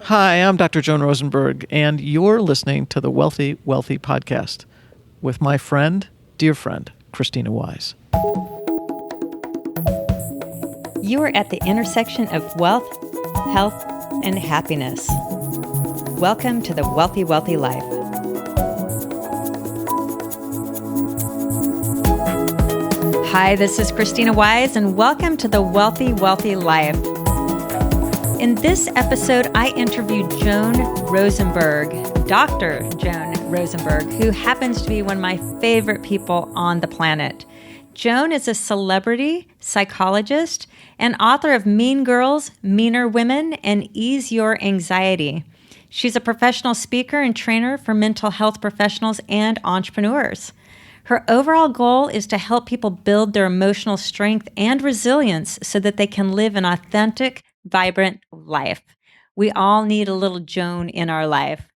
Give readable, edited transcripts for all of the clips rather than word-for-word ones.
Hi, I'm Dr. Joan Rosenberg, and you're listening to the Wealthy Wellthy podcast with my friend, dear friend, Krisstina Wise. You are at the intersection of wealth, health, and happiness. Welcome to the Wealthy Wellthy Life. Hi, this is Krisstina Wise, and welcome to the Wealthy Wellthy Life. In this episode, I interviewed Joan Rosenberg, Dr. Joan Rosenberg, who happens to be one of my favorite people on the planet. Joan is a celebrity, psychologist, and author of Mean Girls, Meaner Women, and Ease Your Anxiety. She's a professional speaker and trainer for mental health professionals and entrepreneurs. Her overall goal is to help people build their emotional strength and resilience so that they can live an authentic, vibrant life. We all need a little Joan in our life.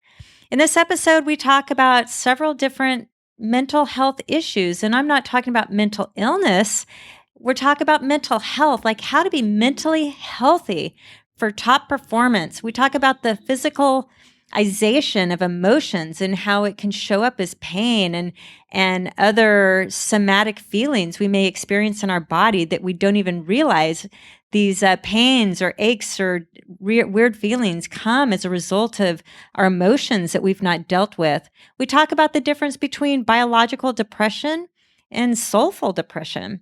In this episode, we talk about several different mental health issues, and I'm not talking about mental illness. We're talking about mental health, like how to be mentally healthy for top performance. We talk about the physicalization of emotions and how it can show up as pain and other somatic feelings we may experience in our body that we don't even realize. These pains or aches or weird feelings come as a result of our emotions that we've not dealt with. We talk about the difference between biological depression and soulful depression.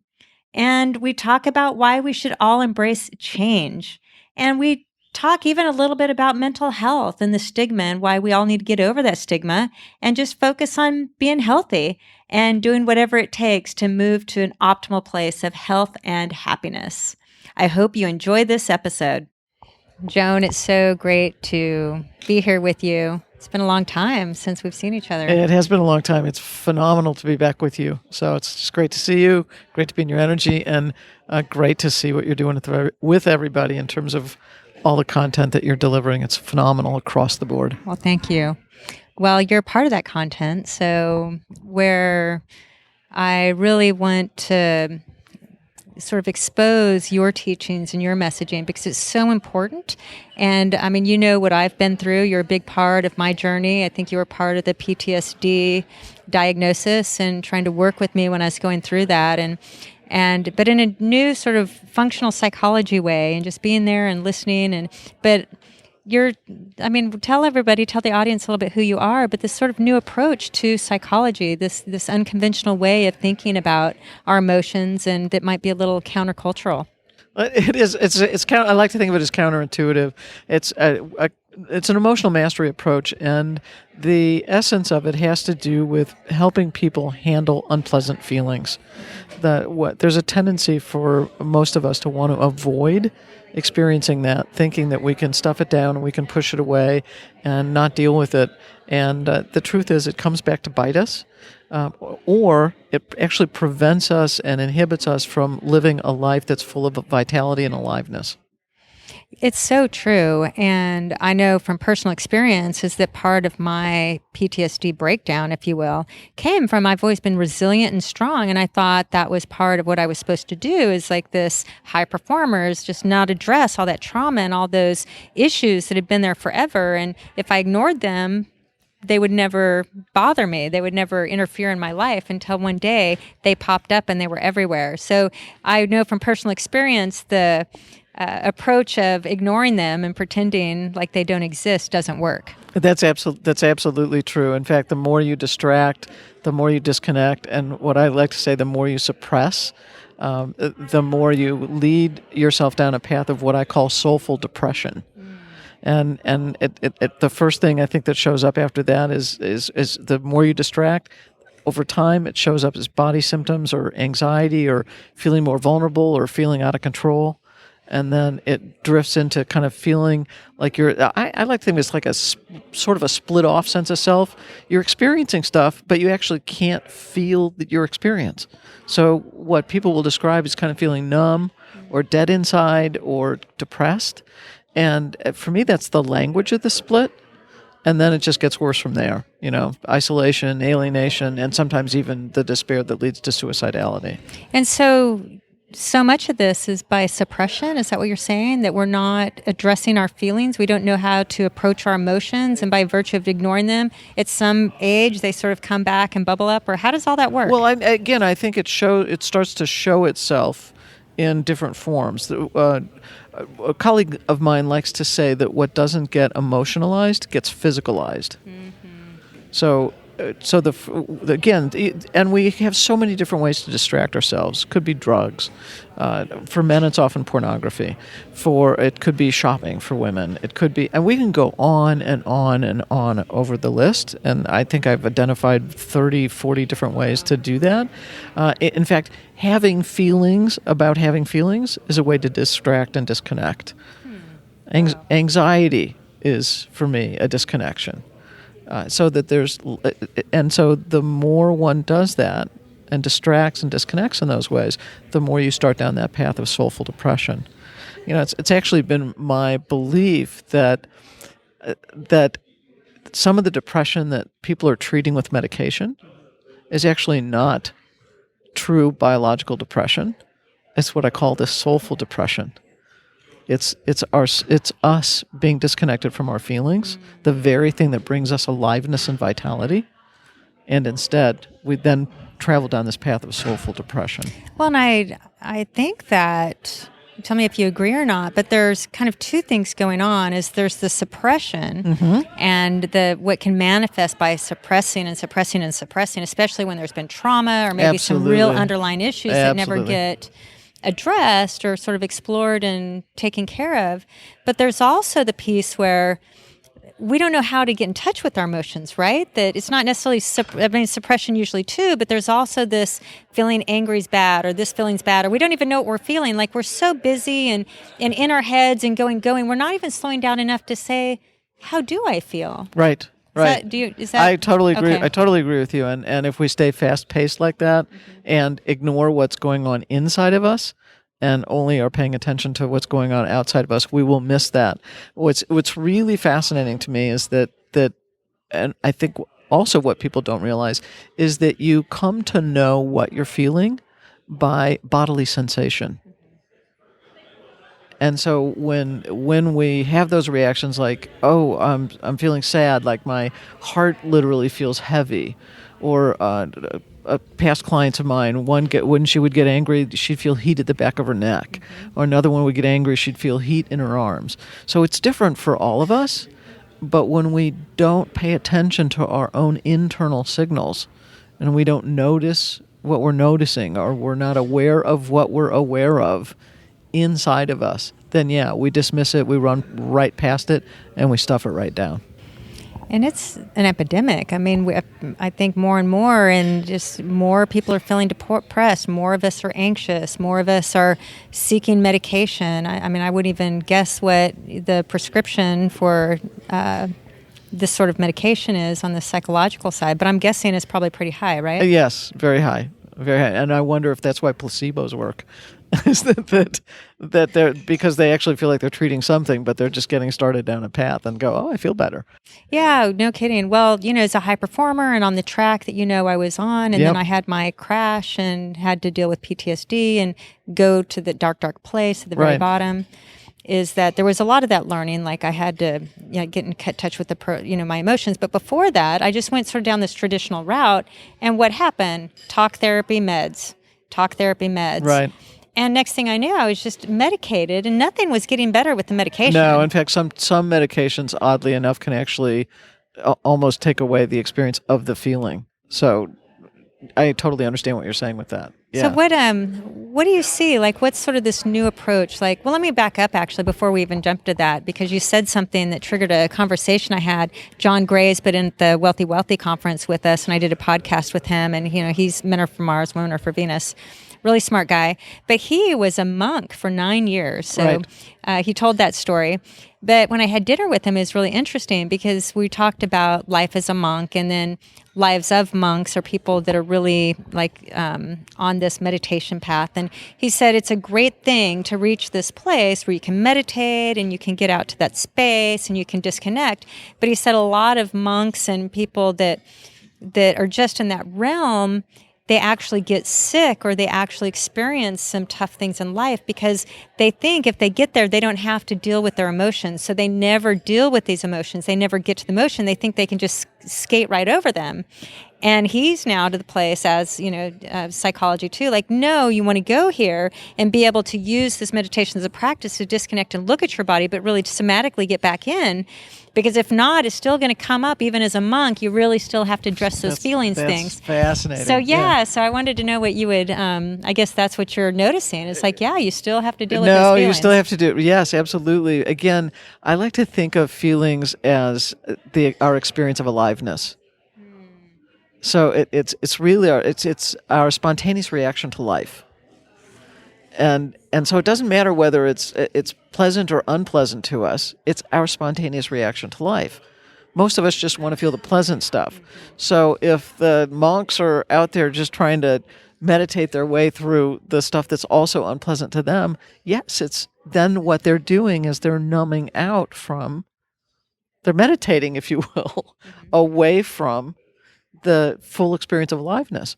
And we talk about why we should all embrace change. And we talk even a little bit about mental health and the stigma and why we all need to get over that stigma and just focus on being healthy and doing whatever it takes to move to an optimal place of health and happiness. I hope you enjoy this episode. Joan, it's so great to be here with you. It's been a long time since we've seen each other. It has been a long time. It's phenomenal to be back with you. So it's just great to see you, great to be in your energy, and great to see what you're doing with everybody in terms of all the content that you're delivering. It's phenomenal across the board. Well, thank you. Well, you're part of that content. So where I really want to sort of expose your teachings and your messaging because it's so important. And I mean, you know what I've been through. You're a big part of my journey. I think you were part of the PTSD diagnosis and trying to work with me when I was going through that. But in a new sort of functional psychology way and just being there and listening. Tell the audience a little bit who you are, but this sort of new approach to psychology, this unconventional way of thinking about our emotions, and that might be a little countercultural. It is. It's I like to think of it as counterintuitive. It's an emotional mastery approach, and the essence of it has to do with helping people handle unpleasant feelings. There's a tendency for most of us to want to avoid experiencing that, thinking that we can stuff it down and we can push it away and not deal with it. And the truth is it comes back to bite us, or it actually prevents us and inhibits us from living a life that's full of vitality and aliveness. It's so true. And I know from personal experience is that part of my PTSD breakdown, if you will, came from I've always been resilient and strong. And I thought that was part of what I was supposed to do is like this high performers, just not address all that trauma and all those issues that had been there forever. And if I ignored them, they would never bother me. They would never interfere in my life until one day they popped up and they were everywhere. So I know from personal experience, the approach of ignoring them and pretending like they don't exist doesn't work. That's absolutely true. In fact, the more you distract, the more you disconnect, and what I like to say, the more you suppress, the more you lead yourself down a path of what I call soulful depression. And the first thing I think that shows up after that is the more you distract, over time it shows up as body symptoms or anxiety or feeling more vulnerable or feeling out of control. And then it drifts into kind of feeling like I like to think it's like a sort of a split off sense of self. You're experiencing stuff, but you actually can't feel your experience. So what people will describe is kind of feeling numb or dead inside or depressed. And for me, that's the language of the split. And then it just gets worse from there, isolation, alienation, and sometimes even the despair that leads to suicidality. And so so much of this is by suppression. Is that what you're saying? That we're not addressing our feelings? We don't know how to approach our emotions, and by virtue of ignoring them, at some age, they sort of come back and bubble up? Or how does all that work? Well, I think it starts to show itself in different forms. A colleague of mine likes to say that what doesn't get emotionalized gets physicalized. So again, and we have so many different ways to distract ourselves. Could be drugs. For men, it's often pornography. It could be shopping for women. It could be, and we can go on and on and on over the list. And I think I've identified 30, 40 different ways to do that. In fact, having feelings about having feelings is a way to distract and disconnect. Anxiety is, for me, a disconnection. So the more one does that and distracts and disconnects in those ways, the more you start down that path of soulful depression. It's actually been my belief that some of the depression that people are treating with medication is actually not true biological depression. It's what I call this soulful depression. It's us being disconnected from our feelings, the very thing that brings us aliveness and vitality, and instead we then travel down this path of soulful depression. Well, and I think that, tell me if you agree or not, but there's kind of two things going on. Is there's the suppression and what can manifest by suppressing, especially when there's been trauma or maybe some real underlying issues that never get addressed or sort of explored and taken care of. But there's also the piece where we don't know how to get in touch with our emotions, right? That it's not necessarily, suppression usually too, but there's also this feeling angry is bad or this feeling's bad, or we don't even know what we're feeling. Like we're so busy and in our heads and going. We're not even slowing down enough to say, how do I feel? Right. Right. I totally agree. Okay. I totally agree with you. And if we stay fast-paced like that and ignore what's going on inside of us and only are paying attention to what's going on outside of us, we will miss that. What's really fascinating to me is that and I think also what people don't realize is that you come to know what you're feeling by bodily sensation. And so when we have those reactions like, oh, I'm feeling sad, like my heart literally feels heavy, or past clients of mine, when she would get angry, she'd feel heat at the back of her neck, or another one would get angry, she'd feel heat in her arms. So it's different for all of us, but when we don't pay attention to our own internal signals, and we don't notice what we're noticing, or we're not aware of what we're aware of inside of us, then we dismiss it, we run right past it, and we stuff it right down. And it's an epidemic. I mean, I think more and more, and just more people are feeling depressed. More of us are anxious. More of us are seeking medication. I mean, I wouldn't even guess what the prescription for this sort of medication is on the psychological side, but I'm guessing it's probably pretty high, right? Yes, very high. Very high. And I wonder if that's why placebos work. Is that they're, because they actually feel like they're treating something, but they're just getting started down a path and go, oh, I feel better. Yeah, no kidding. Well, as a high performer and on the track that I was on, and then I had my crash and had to deal with PTSD and go to the dark place at the very bottom, is that there was a lot of that learning. Like I had to get in touch with my emotions. But before that, I just went sort of down this traditional route. And what happened? Talk therapy, meds. Right. And next thing I knew, I was just medicated, and nothing was getting better with the medication. No, in fact, some medications, oddly enough, can actually almost take away the experience of the feeling. So I totally understand what you're saying with that. Yeah. So what do you see? Like, what's sort of this new approach? Like, well, let me back up actually before we even jump to that, because you said something that triggered a conversation I had. John Gray's been in the Wealthy Wellthy conference with us, and I did a podcast with him, and he's Men Are for Mars, Women Are for Venus. Really smart guy. But he was a monk for 9 years. So he told that story. But when I had dinner with him, it was really interesting because we talked about life as a monk, and then lives of monks are people that are really on this meditation path. And he said it's a great thing to reach this place where you can meditate and you can get out to that space and you can disconnect. But he said a lot of monks and people that are just in that realm, they actually get sick or they actually experience some tough things in life because they think if they get there, they don't have to deal with their emotions. So they never deal with these emotions. They never get to the emotion. They think they can just skate right over them. And he's now to the place as, psychology too, like, no, you want to go here and be able to use this meditation as a practice to disconnect and look at your body, but really to somatically get back in. Because if not, it's still going to come up. Even as a monk, you really still have to address those things. That's fascinating. So, so I wanted to know what you would, I guess that's what you're noticing. It's like, you still have to deal with those feelings. No, you still have to do it. Yes, absolutely. Again, I like to think of feelings as our experience of aliveness. So it's really our spontaneous reaction to life, and so it doesn't matter whether it's pleasant or unpleasant to us. It's our spontaneous reaction to life. Most of us just want to feel the pleasant stuff. So if the monks are out there just trying to meditate their way through the stuff that's also unpleasant to them, yes, it's then what they're doing is they're numbing out from, they're meditating, if you will, away from the full experience of aliveness.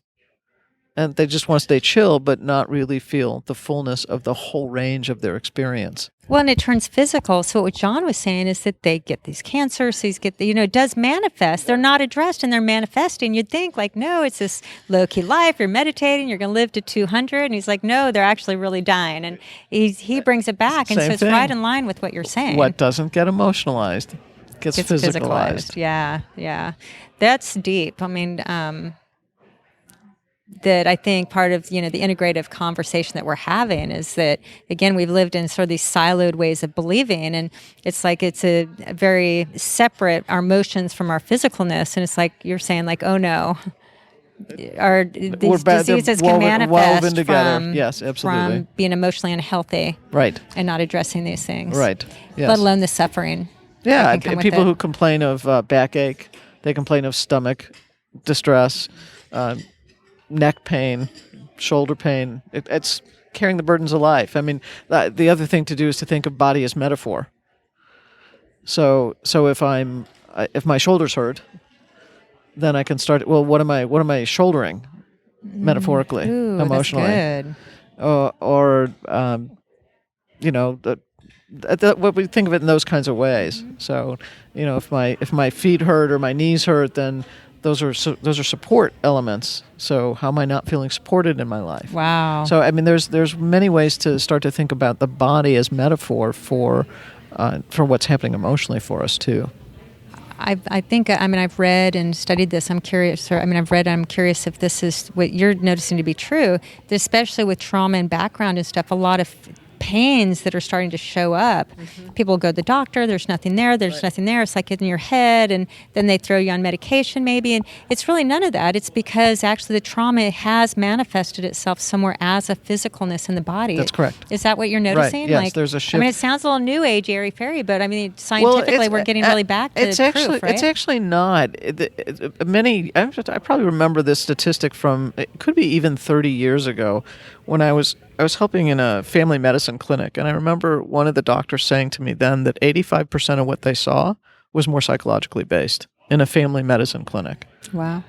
And they just want to stay chill, but not really feel the fullness of the whole range of their experience. Well, and it turns physical. So what John was saying is that they get these cancers, it does manifest. They're not addressed and they're manifesting. You'd think like, no, it's this low-key life. You're meditating. You're going to live to 200. And he's like, no, they're actually really dying. And he brings it back. And so it's right in line with what you're saying. What doesn't get emotionalized gets physicalized. Yeah. That's deep. I mean, that I think part of, the integrative conversation that we're having is that, again, we've lived in sort of these siloed ways of believing, and it's like it's a very separate, our emotions from our physicalness, and it's like you're saying like, oh no, these diseases can manifest from, yes, absolutely, from being emotionally unhealthy, right, and not addressing these things, right, yes. Let alone the suffering. Yeah, people who complain of backache, they complain of stomach distress, neck pain, shoulder pain. It's carrying the burdens of life. I mean, the other thing to do is to think of body as metaphor. So if my shoulders hurt, then I can start. Well, what am I shouldering, metaphorically, emotionally? That's good. What we think of it in those kinds of ways. So, if my feet hurt or my knees hurt, then those are support elements. So how am I not feeling supported in my life? Wow. So I mean, there's many ways to start to think about the body as metaphor for what's happening emotionally for us too. I think, I've read and studied this. I'm curious, I'm curious if this is what you're noticing to be true, especially with trauma and background and stuff, a lot of pains that are starting to show up. Mm-hmm. People go to the doctor, there's nothing there, nothing there. It's like in your head, and then they throw you on medication maybe, and it's really none of that. It's because actually the trauma has manifested itself somewhere as a physicalness in the body. That's correct. Is that what you're noticing? Right. Yes, there's a shift. It sounds a little new age, airy-fairy, but scientifically we're getting really back to the proof, right? It's actually not. I probably remember this statistic from, it could be even 30 years ago, when I was helping in a family medicine clinic, and I remember one of the doctors saying to me then that 85% of what they saw was more psychologically based in a family medicine clinic. Wow.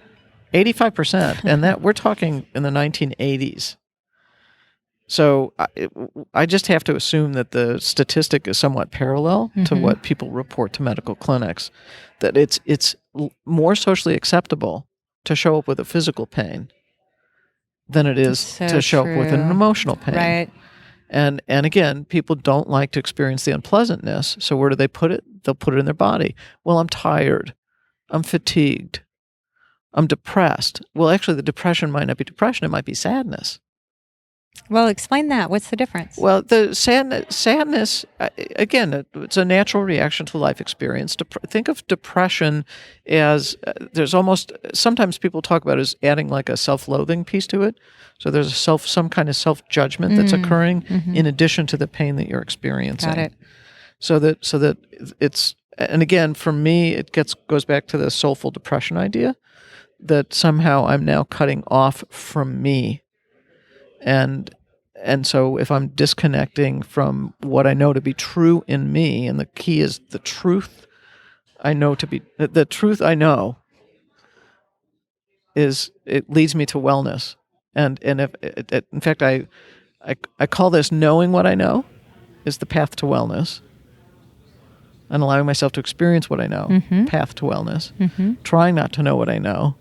85%, and that we're talking in the 1980s. So I just have to assume that the statistic is somewhat parallel to what people report to medical clinics, that it's more socially acceptable to show up with a physical pain than it is to show up with an emotional pain. Right. And again, people don't like to experience the unpleasantness, so where do they put it? They'll put it in their body. Well, I'm tired. I'm fatigued. I'm depressed. Well, actually, the depression might not be depression. It might be sadness. Well, explain that. What's the difference? Well, the sadness, again, it's a natural reaction to life experience. Think of depression as, sometimes people talk about it as adding like a self-loathing piece to it. So there's some kind of self-judgment that's occurring in addition to the pain that you're experiencing. Got it. So that it's, and again, for me, it goes back to the soulful depression idea, that somehow I'm now cutting off from me. And so if I'm disconnecting from what I know to be true in me, and the key is the truth I know to be, the truth I know it leads me to wellness. And if in fact, I call this knowing what I know is the path to wellness, and allowing myself to experience what I know, path to wellness. Trying not to know what I know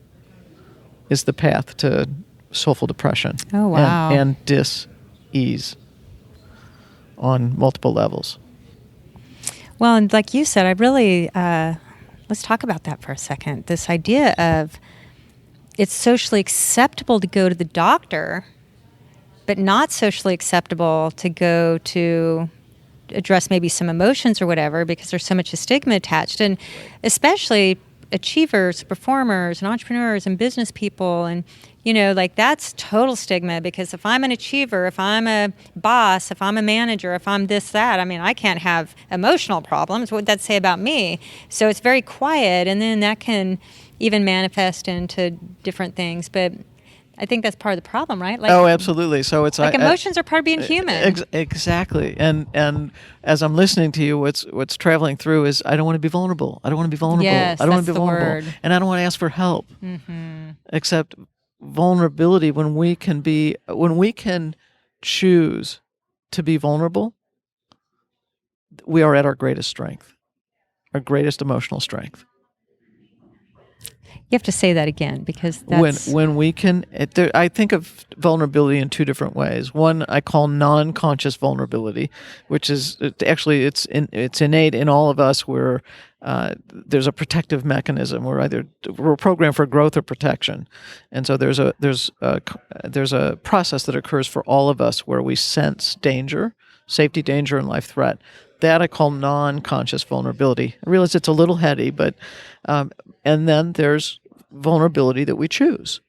is the path to soulful depression. Oh, wow. And dis-ease on multiple levels. Well, and like you said, I really, let's talk about that for a second. This idea of it's socially acceptable to go to the doctor, but not socially acceptable to go to address maybe some emotions or whatever, because there's so much stigma attached. And especially achievers, performers, and entrepreneurs and business people. And, like that's total stigma, because if I'm an achiever, if I'm a boss, if I'm a manager, if I'm this, that, I can't have emotional problems. What would that say about me? So it's very quiet, and then that can even manifest into different things. But I think that's part of the problem, right? Oh, absolutely. So it's like emotions are part of being human. Exactly. And as I'm listening to you, what's traveling through is I don't want to be vulnerable. I don't want to be vulnerable. Yes, I don't want to be that's the vulnerable. word. And I don't want to ask for help. Except vulnerability, when we can choose to be vulnerable, we are at our greatest strength, our greatest emotional strength. You have to say that again, because that's... When we can, I think of vulnerability in two different ways. One I call non-conscious vulnerability, which is actually it's innate in all of us, where there's a protective mechanism. We're programmed for growth or protection, and so there's a process that occurs for all of us where we sense danger, safety, danger, and life threat. That I call non-conscious vulnerability. I realize it's a little heady, but and then there's vulnerability that we choose.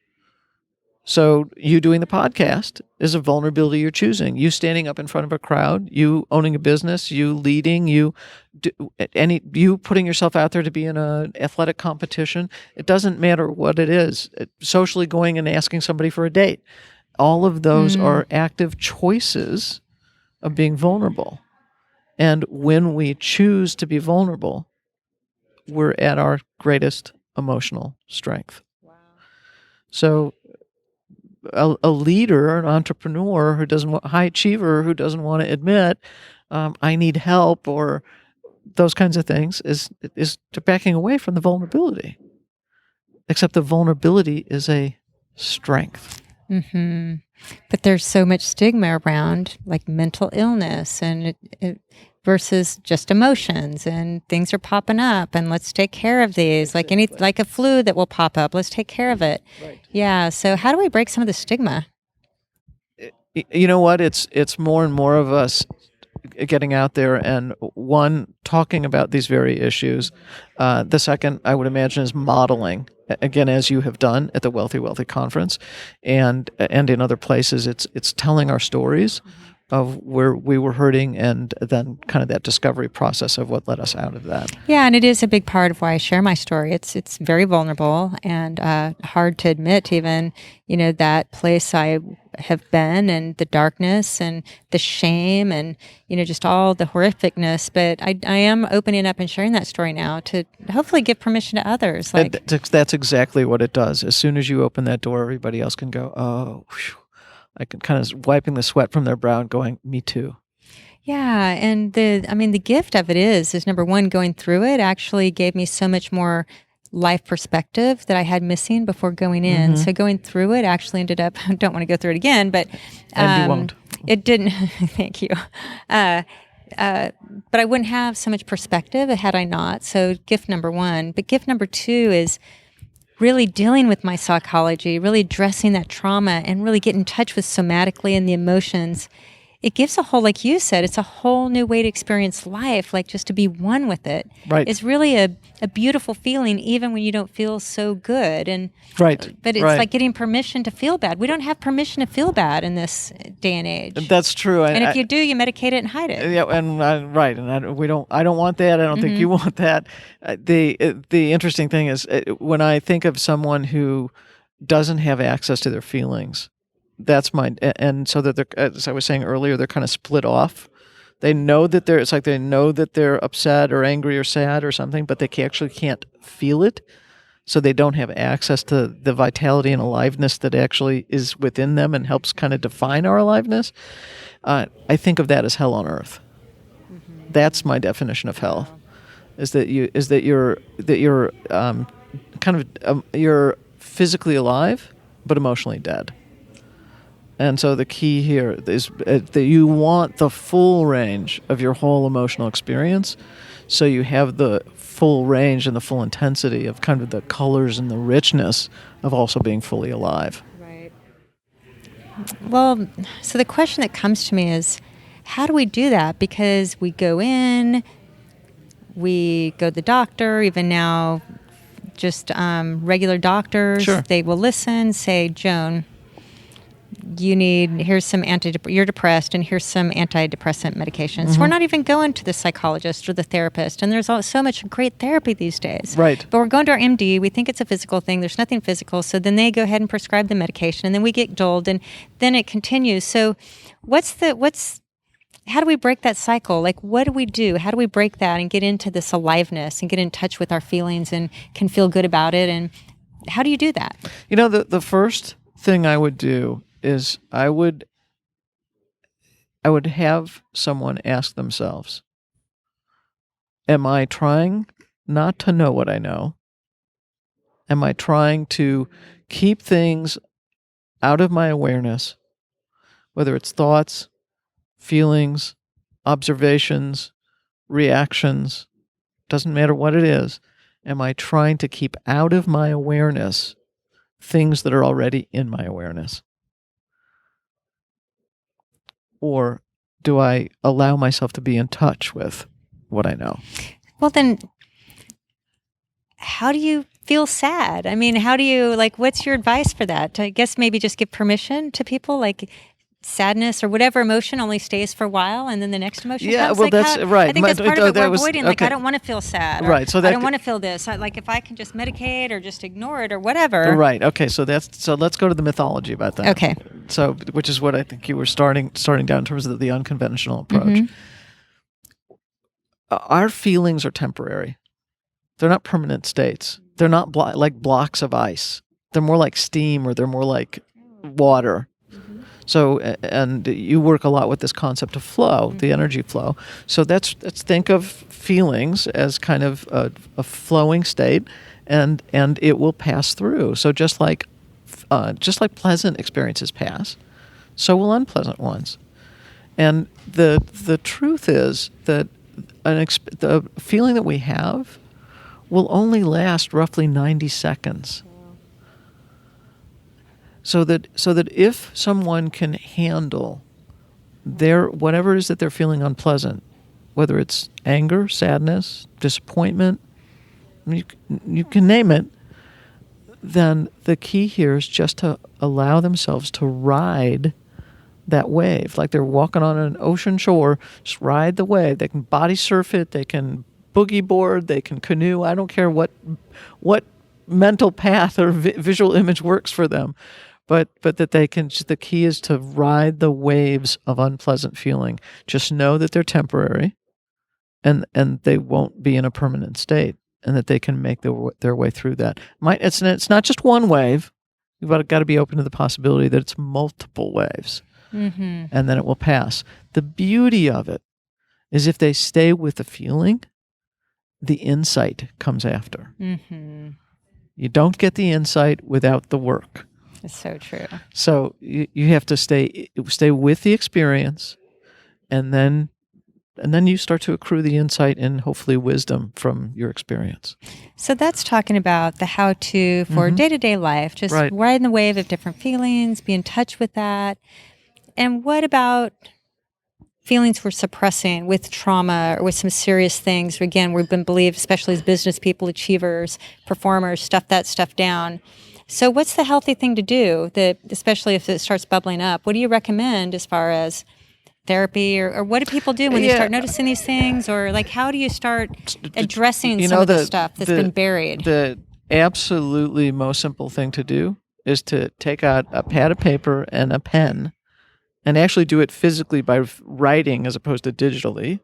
So you doing the podcast is a vulnerability you're choosing. You standing up in front of a crowd, you owning a business, you leading, you putting yourself out there to be in an athletic competition. It doesn't matter what it is. Socially going and asking somebody for a date. All of those are active choices of being vulnerable. And when we choose to be vulnerable, we're at our greatest emotional strength. Wow. So a leader, an entrepreneur high achiever who doesn't want to admit, I need help, or those kinds of things, is backing away from the vulnerability. Except the vulnerability is a strength. But there's so much stigma around, like mental illness and it versus just emotions, and things are popping up, and let's take care of these, like a flu that will pop up. Let's take care of it. Right. Yeah. So how do we break some of the stigma? You know what? It's more and more of us getting out there and talking about these very issues. The second, I would imagine, is modeling. Again, as you have done at the Wealthy Wellthy Conference, and in other places, it's telling our stories of where we were hurting, and then kind of that discovery process of what led us out of that. Yeah, and it is a big part of why I share my story. It's very vulnerable and hard to admit, even that place I have been, and the darkness and the shame and just all the horrificness. But I am opening up and sharing that story now to hopefully give permission to others. That's exactly what it does. As soon as you open that door, everybody else can go, oh, whew. I can kind of wiping the sweat from their brow and going, me too. Yeah, and the gift of it is number one, going through it actually gave me so much more life perspective that I had missing before going in. So going through it actually ended up, I don't want to go through it again, but and you won't. It didn't. Thank you. But I wouldn't have so much perspective had I not. So gift number one. But gift number two is really dealing with my psychology, really addressing that trauma, and really get in touch with somatically and the emotions. It gives a whole, like you said, it's a whole new way to experience life, like just to be one with it. Right. It's really a beautiful feeling, even when you don't feel so good. And right. But it's like getting permission to feel bad. We don't have permission to feel bad in this day and age. That's true. And if you do, you medicate it and hide it. Yeah, and right. And I don't want that. I don't think you want that. The interesting thing is when I think of someone who doesn't have access to their feelings, that's and so that they're, as I was saying earlier, they're kind of split off. They know that they know that they're upset or angry or sad or something, but they actually can't feel it. so they don't have access to the vitality and aliveness that actually is within them and helps kind of define our aliveness, I think of that as hell on earth. That's my definition of hell. Is that you're physically alive but emotionally dead. And so the key here is that you want the full range of your whole emotional experience, so you have the full range and the full intensity of kind of the colors and the richness of also being fully alive. Right. Well, so the question that comes to me is, how do we do that? Because we go in, we go to the doctor, even now just regular doctors. Sure. They will listen, say, Joan, here's some you're depressed, and here's some antidepressant medications. Mm-hmm. We're not even going to the psychologist or the therapist, and there's so much great therapy these days. Right. But we're going to our MD. We think it's a physical thing. There's nothing physical. So then they go ahead and prescribe the medication, and then we get doled, and then it continues. So how do we break that cycle? Like, what do we do? How do we break that and get into this aliveness and get in touch with our feelings and can feel good about it? And how do you do that? The first thing I would do is I would have someone ask themselves, am I trying not to know what I know? Am I trying to keep things out of my awareness, whether it's thoughts, feelings, observations, reactions, doesn't matter what it is. Am I trying to keep out of my awareness things that are already in my awareness? Or do I allow myself to be in touch with what I know? Well, then, how do you feel sad? I mean, how do you, what's your advice for that? I guess maybe just give permission to people, like sadness or whatever emotion only stays for a while, and then the next emotion comes. Well, that's right. I think that's part of it we're avoiding. Like, I don't want to feel sad. Right. So I don't want to feel this. If I can just medicate or just ignore it or whatever. Right. Okay. So let's go to the mythology about that. Okay. So, which is what I think you were starting down in terms of the unconventional approach. Mm-hmm. Our feelings are temporary. They're not permanent states. They're not like blocks of ice. They're more like steam, or they're more like water. So, and you work a lot with this concept of flow, the energy flow. So let's think of feelings as kind of a flowing state, and it will pass through. So just like pleasant experiences pass, so will unpleasant ones. And the truth is that the feeling that we have will only last roughly 90 seconds. So that if someone can handle whatever it is that they're feeling unpleasant, whether it's anger, sadness, disappointment, you can name it, then the key here is just to allow themselves to ride that wave. Like they're walking on an ocean shore, just ride the wave. They can body surf it, they can boogie board, they can canoe. I don't care what mental path or visual image works for them. But that they can, the key is to ride the waves of unpleasant feeling. Just know that they're temporary, and they won't be in a permanent state, and that they can make their way through that. It's not just one wave. You've got to be open to the possibility that it's multiple waves, mm-hmm. and then it will pass. The beauty of it is if they stay with the feeling, the insight comes after. Mm-hmm. You don't get the insight without the work. It's so true. So you have to stay with the experience, and then you start to accrue the insight and hopefully wisdom from your experience. So that's talking about the how-to for day-to-day life, just riding the wave of different feelings, be in touch with that. And what about feelings we're suppressing with trauma or with some serious things? Again, we've been believed, especially as business people, achievers, performers, stuff that stuff down. So what's the healthy thing to do, especially if it starts bubbling up? What do you recommend as far as therapy, or what do people do when they start noticing these things? Or how do you start addressing some of the stuff that's been buried? The absolutely most simple thing to do is to take out a pad of paper and a pen and actually do it physically by writing as opposed to digitally.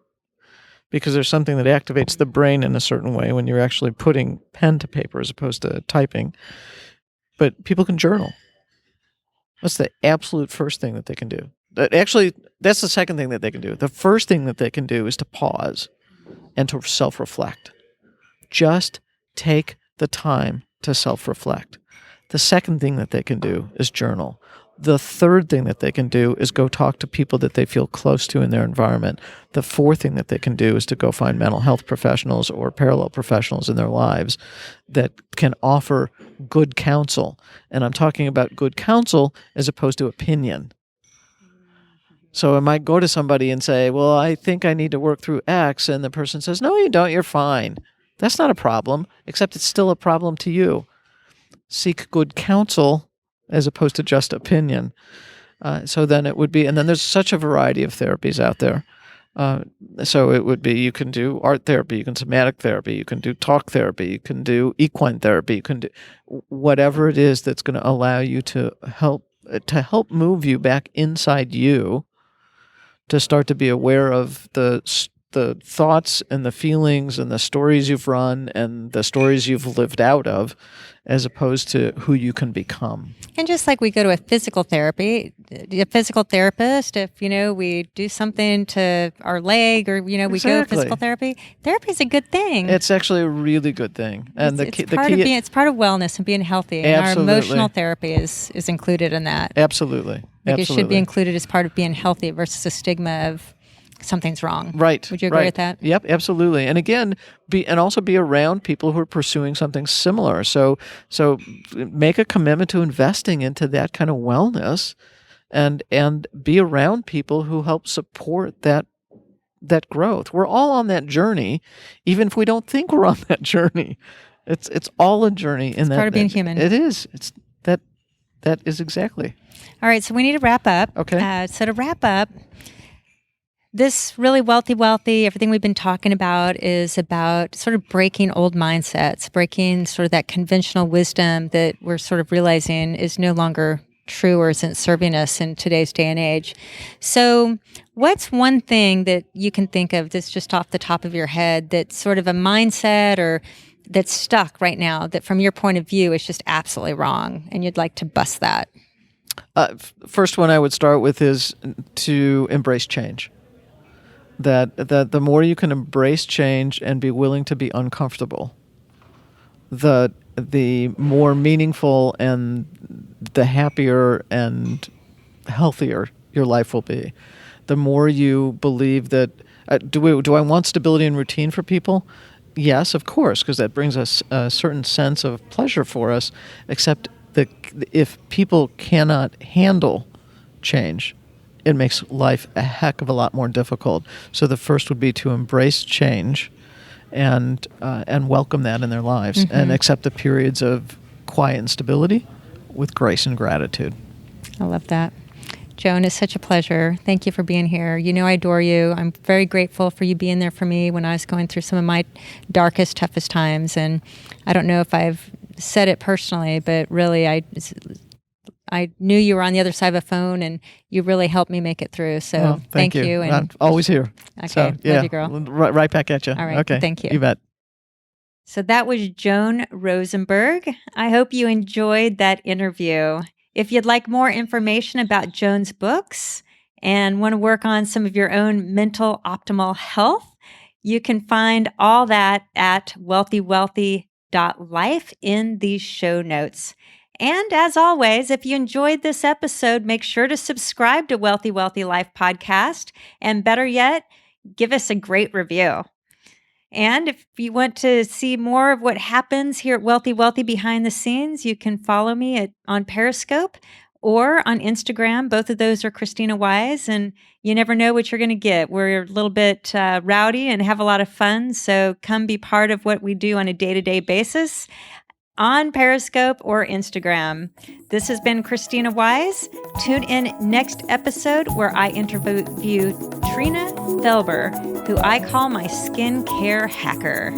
because there's something that activates the brain in a certain way when you're actually putting pen to paper as opposed to typing. But people can journal. That's the absolute first thing that they can do. Actually, that's the second thing that they can do. The first thing that they can do is to pause and to self-reflect. Just take the time to self-reflect. The second thing that they can do is journal. The third thing that they can do is go talk to people that they feel close to in their environment. The fourth thing that they can do is to go find mental health professionals or parallel professionals in their lives that can offer good counsel. And I'm talking about good counsel as opposed to opinion. So I might go to somebody and say, well, I think I need to work through X. And the person says, no, you don't. You're fine. That's not a problem, except it's still a problem to you. Seek good counsel as opposed to just opinion. So then it would be, and then there's such a variety of therapies out there. So it would be, you can do art therapy, you can somatic therapy, you can do talk therapy, you can do equine therapy, you can do whatever it is that's going to allow you to help move you back inside you, to start to be aware of the thoughts and the feelings and the stories you've run and the stories you've lived out of, as opposed to who you can become. And just like we go to a physical therapist, if, we do something to our leg or, we go to physical therapy is a good thing. It's actually a really good thing. And it's part of wellness and being healthy. And our emotional therapy is included in that. Absolutely. It should be included as part of being healthy versus a stigma of something's wrong. Right. Would you agree with that? Yep, absolutely. And again, also be around people who are pursuing something similar. So make a commitment to investing into that kind of wellness, and be around people who help support that growth. We're all on that journey, even if we don't think we're on that journey. It's all a journey. It's part of being human. It is. That is exactly. All right, so we need to wrap up. Okay. So to wrap up, this really wealthy, everything we've been talking about is about sort of breaking old mindsets, breaking sort of that conventional wisdom that we're sort of realizing is no longer true or isn't serving us in today's day and age. So what's one thing that you can think of that's just off the top of your head that's sort of a mindset or that's stuck right now that from your point of view is just absolutely wrong and you'd like to bust that? First one I would start with is to embrace change. That the more you can embrace change and be willing to be uncomfortable, the more meaningful and the happier and healthier your life will be. The more you believe that, do I want stability and routine for people? Yes, of course, because that brings us a certain sense of pleasure for us, except that if people cannot handle change, it makes life a heck of a lot more difficult. So the first would be to embrace change and welcome that in their lives, and accept the periods of quiet and stability with grace and gratitude. I love that. Joan, it's such a pleasure. Thank you for being here. I adore you. I'm very grateful for you being there for me when I was going through some of my darkest, toughest times. And I don't know if I've said it personally, but really I knew you were on the other side of a phone, and you really helped me make it through. So thank you. And I'm always here. Okay, so, love you, girl. Right back at you. All right, okay. Thank you. You bet. So that was Joan Rosenberg. I hope you enjoyed that interview. If you'd like more information about Joan's books and want to work on some of your own mental optimal health, you can find all that at wealthywellthy.life in these show notes. And as always, if you enjoyed this episode, make sure to subscribe to Wealthy Wellthy Life podcast. And better yet, give us a great review. And if you want to see more of what happens here at Wealthy Wellthy behind the scenes, you can follow me on Periscope or on Instagram. Both of those are Krisstina Wise, and you never know what you're going to get. We're a little bit rowdy and have a lot of fun, so come be part of what we do on a day-to-day basis on Periscope or Instagram. This has been Krisstina Wise. Tune in next episode where I interview Trina Felber, who I call my skincare hacker.